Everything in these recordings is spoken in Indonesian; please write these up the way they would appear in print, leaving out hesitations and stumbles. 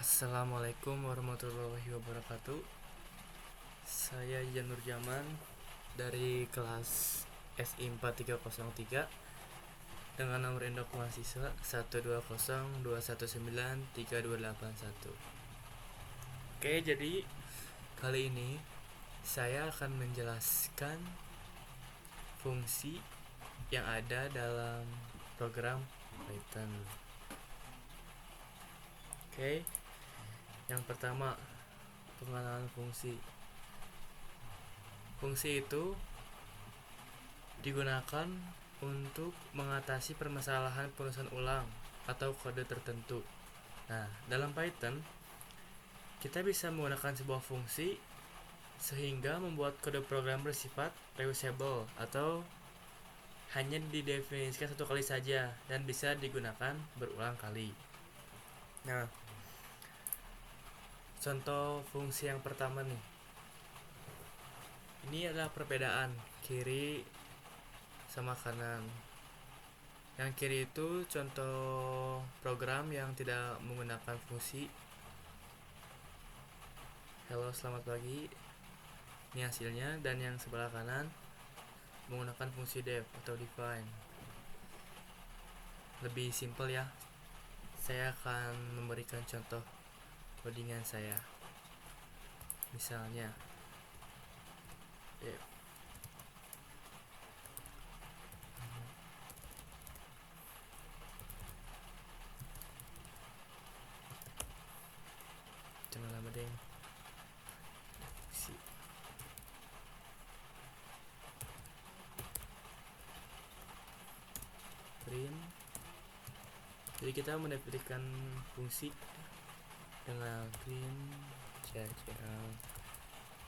Assalamualaikum warahmatullahi wabarakatuh. Saya Yan Nurjaman dari kelas SI 4303 dengan nomor induk mahasiswa 12021932281. Oke, jadi kali ini saya akan menjelaskan fungsi yang ada dalam program Python. Oke, yang pertama, pengenalan fungsi. Fungsi itu digunakan untuk mengatasi permasalahan penulisan ulang atau kode tertentu. Nah, dalam Python kita bisa menggunakan sebuah fungsi sehingga membuat kode program bersifat reusable atau hanya didefinisikan satu kali saja dan bisa digunakan berulang kali. Nah, contoh fungsi yang pertama nih. Ini adalah perbedaan kiri sama kanan. Yang kiri itu contoh program yang tidak menggunakan fungsi. Halo, selamat pagi. Ini hasilnya. Dan yang sebelah kanan menggunakan fungsi def atau define. Lebih simpel ya. Saya akan memberikan contoh codingan saya. Misalnya def jangan lama deh. Print. Jadi kita mendapatkan fungsi dengan print CCL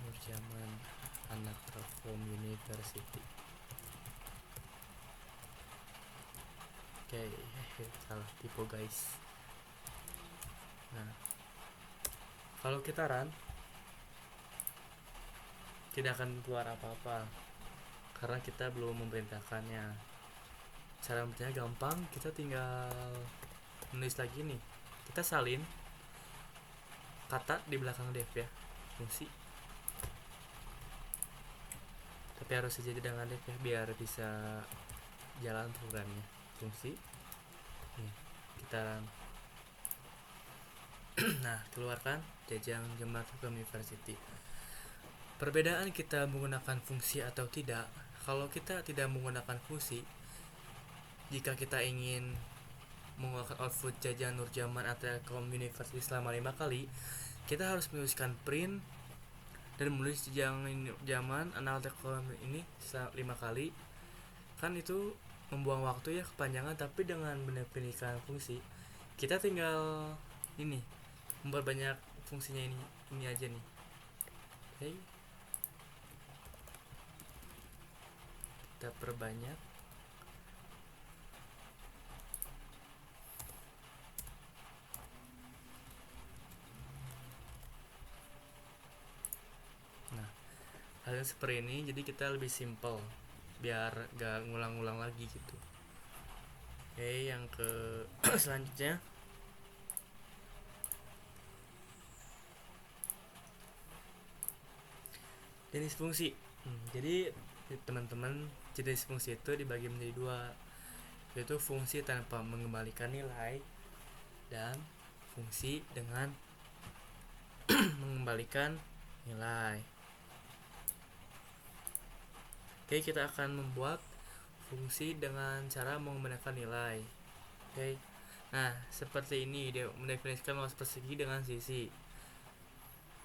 Nurjaman anak Telkom University. Oke, salah tipe guys. Nah, kalau kita run tidak akan keluar apa-apa karena kita belum memerintahkannya. Cara membacanya gampang, kita tinggal menulis lagi nih. Kita salin kata di belakang def ya, fungsi. Tapi harus saja dengan def ya, biar bisa jalan programnya. Fungsi. Nih, kita run. Nah, keluarkan Jajang Jember University. Perbedaan kita menggunakan fungsi atau tidak. Kalau kita tidak menggunakan fungsi, jika kita ingin mengeluarkan output Jajang Nurjaman atau Telkom University selama 5 kali, kita harus menuliskan print dan menulis Jajang Nurjaman anak Telkom ini 5 kali. Kan itu membuang waktu ya, kepanjangan. Tapi dengan mendefinisikan fungsi, kita tinggal ini memperbanyak fungsinya ini aja nih. Oke, kita perbanyak. Nah, halnya seperti ini, jadi kita lebih simple biar gak ngulang-ngulang lagi gitu. Oke, yang ke selanjutnya jenis fungsi. Jadi teman-teman, jenis fungsi itu dibagi menjadi dua, yaitu fungsi tanpa mengembalikan nilai dan fungsi dengan mengembalikan nilai. Oke, kita akan membuat fungsi dengan cara menggunakan nilai. Oke, nah seperti ini dia mendefinisikan luas persegi dengan sisi.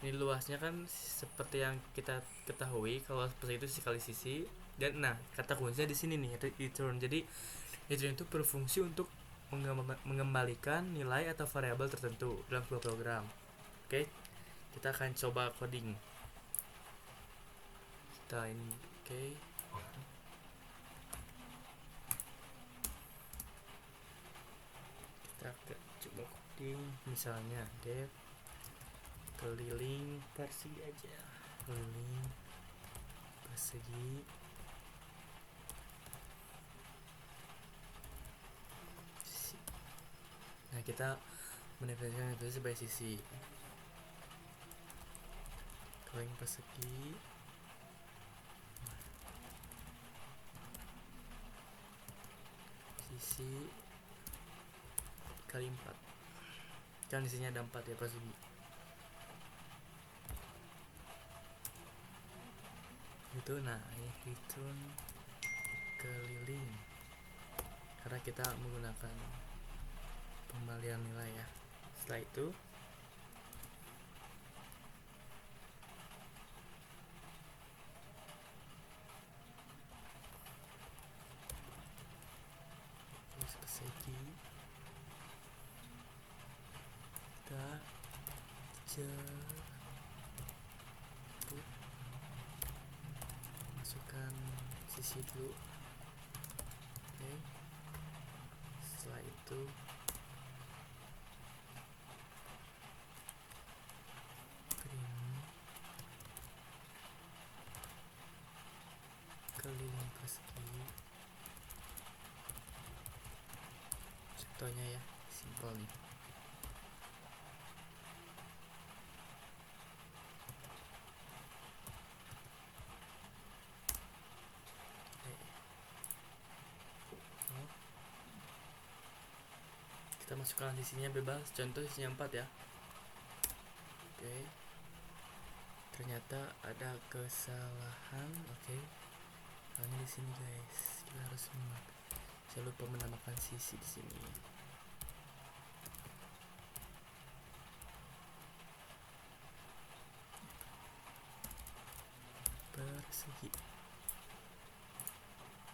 Ini luasnya kan seperti yang kita ketahui, kalau persegi itu sekali sisi. Dan nah, kata kuncinya di sini nih, return. Jadi return itu berfungsi untuk mengembalikan nilai atau variabel tertentu dalam sebuah program. Oke, kita akan coba coding. Kita ini, oke. Kita coba coding, misalnya def keliling persegi aja, keliling persegi. Nah, kita mendefinisikan itu sebagai sisi. Kaliling persegi sisi kali 4, kan isinya ada 4 ya persegi. Itu nah hitung keliling karena kita menggunakan pembalian nilai ya. Setelah itu persegi kita jemput, masukkan sisi dulu. Oke. Setelah itu keliling persegi, contohnya ya, simpel nih. Kita masukkan sisinya bebas, contoh sisinya 4 ya. Oke. Ternyata ada kesalahan. Oke. Hanya di sini guys, kita harus jangan lupa menambahkan sisi di sini. Persegi.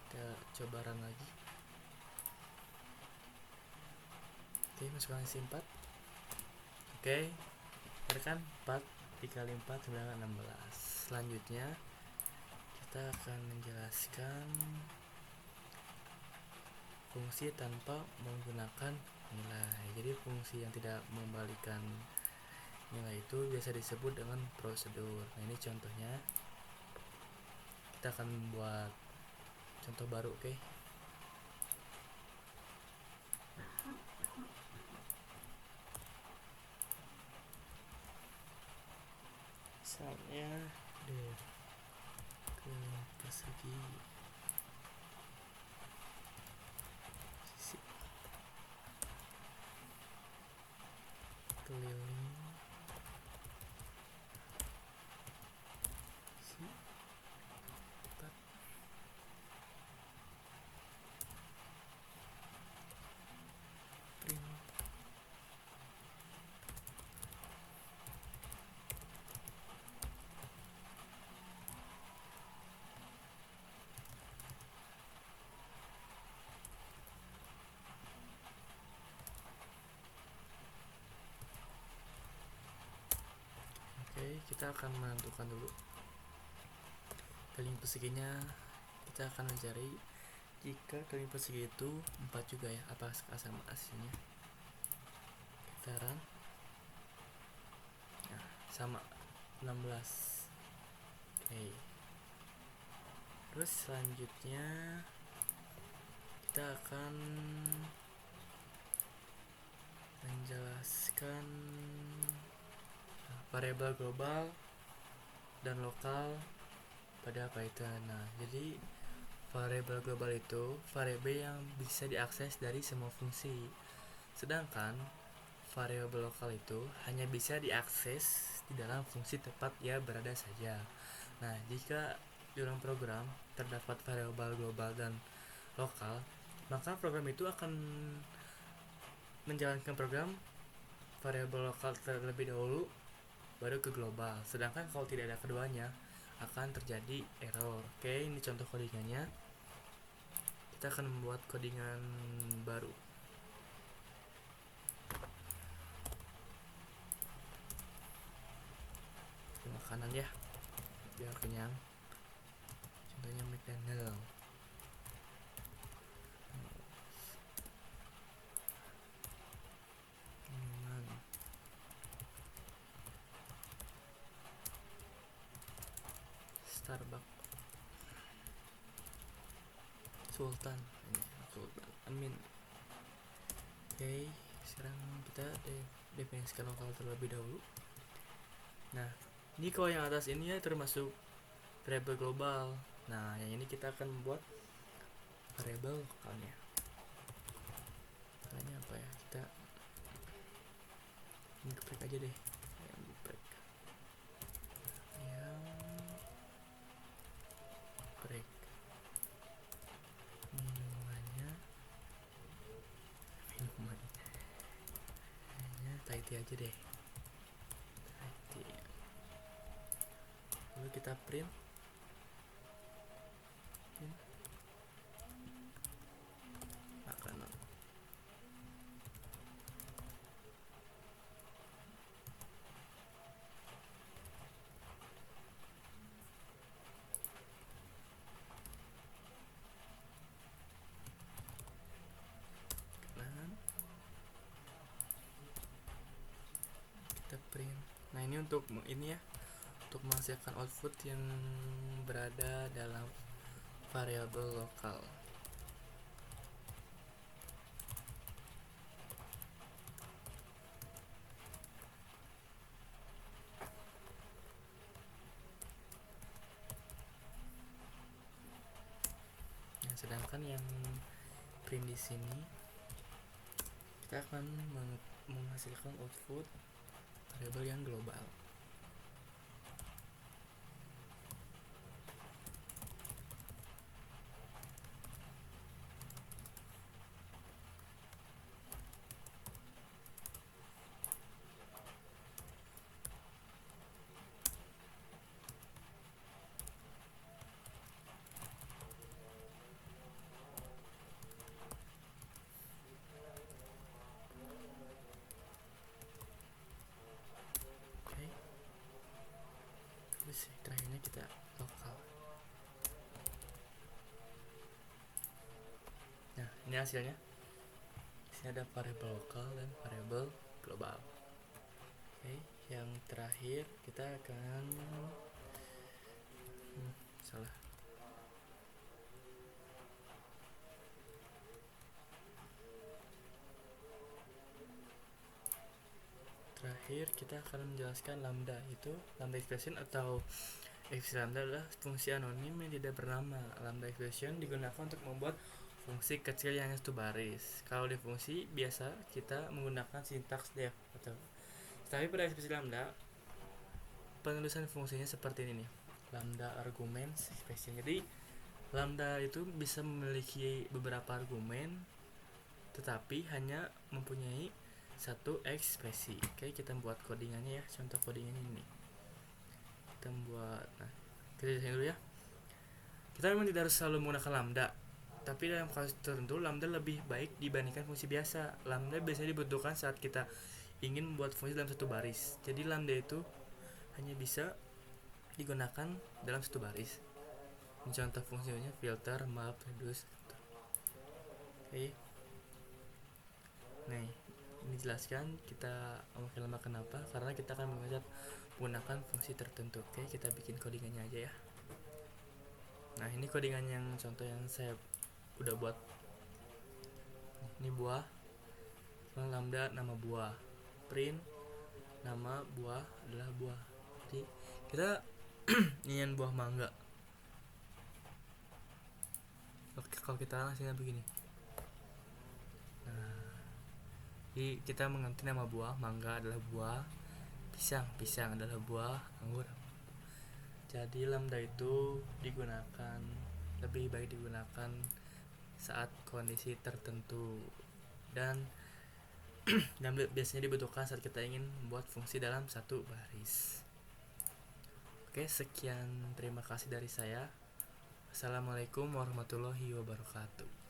Kita coba run lagi. Oke, masukkan sisi 4. Oke, ada kan 4 dikali 4 sama 16. Selanjutnya kita akan menjelaskan fungsi tanpa menggunakan nilai. Jadi fungsi yang tidak mengembalikan nilai itu biasa disebut dengan prosedur. Nah, ini contohnya. Kita akan membuat contoh baru, oke? Misalnya keliling persegi sisi keliling sisi 4 print. Oke, kita akan menentukan dulu keliling perseginya. Kita akan mencari jika keliling persegi itu 4 juga ya, apa sama aslinya. Kita run. Nah, sama 16. Oke. Terus selanjutnya kita akan menjelaskan variabel global dan lokal pada Python. Nah, jadi variabel global itu variabel yang bisa diakses dari semua fungsi. Sedangkan variabel lokal itu hanya bisa diakses di dalam fungsi tempat ia berada saja. Nah, jika di dalam program terdapat variabel global dan lokal, maka program itu akan menjalankan program variabel lokal terlebih dahulu baru ke global. Sedangkan kalau tidak ada keduanya akan terjadi error. Oke, ini contoh codingannya. Kita akan membuat codingan baru. Makanan ya, biar kenyang. Contohnya McDonald. Starbucks, Sultan, Sultan Amin. Oke, sekarang kita definisikan lokal terlebih dahulu. Nah, ini kalau yang atas ini ya termasuk variabel global. Nah, yang ini kita akan membuat variabel lokalnya. Caranya apa ya? Kita break aja deh. Yang break. Minumannya Thai tea aja deh. Thai tea. Lalu kita print makanan. Kita print. Nah, ini untuk ini ya, untuk menghasilkan output yang berada dalam variabel lokal. Nah, sedangkan yang print di sini kita akan menghasilkan output variabel yang global. Terakhirnya kita lokal. Nah, ini hasilnya. Di sini ada variabel lokal dan variabel global. Oke, yang terakhir kita akan salah. Terakhir kita akan menjelaskan lambda. Itu lambda expression atau ekspresi lambda adalah fungsi anonim yang tidak bernama. Lambda expression digunakan untuk membuat fungsi kecil yang hanya satu baris. Kalau di fungsi biasa kita menggunakan sintaks def atau, tapi pada ekspresi lambda penulisan fungsinya seperti ini nih. Lambda argumen expression. Jadi lambda itu bisa memiliki beberapa argumen tetapi hanya mempunyai satu ekspresi. Oke, kita buat codingannya ya. Contoh codingannya ini. Kita buat, nah, kita desain dulu ya. Kita memang tidak harus selalu menggunakan lambda, tapi dalam kasus tertentu lambda lebih baik dibandingkan fungsi biasa. Lambda biasanya dibutuhkan saat kita ingin membuat fungsi dalam satu baris. Jadi lambda itu hanya bisa digunakan dalam satu baris. Ini contoh fungsinya filter, map, reduce. Oke. Nah, ini jelaskan kita memakai lambda kenapa, karena kita akan menggunakan fungsi tertentu. Oke, kita bikin codingannya aja ya. Nah, ini codingan yang contoh yang saya udah buat. Ini buah, lambda nama buah, print nama buah adalah buah. Jadi kita ingin buah mangga. Oke, kalau kita hasilnya begini. Nah, jadi kita mengganti nama buah, mangga adalah buah, pisang adalah buah, anggur. Jadi lambda itu digunakan, lebih baik digunakan saat kondisi tertentu dan biasanya dibutuhkan saat kita ingin membuat fungsi dalam satu baris. Oke, sekian, terima kasih dari saya. Assalamualaikum warahmatullahi wabarakatuh.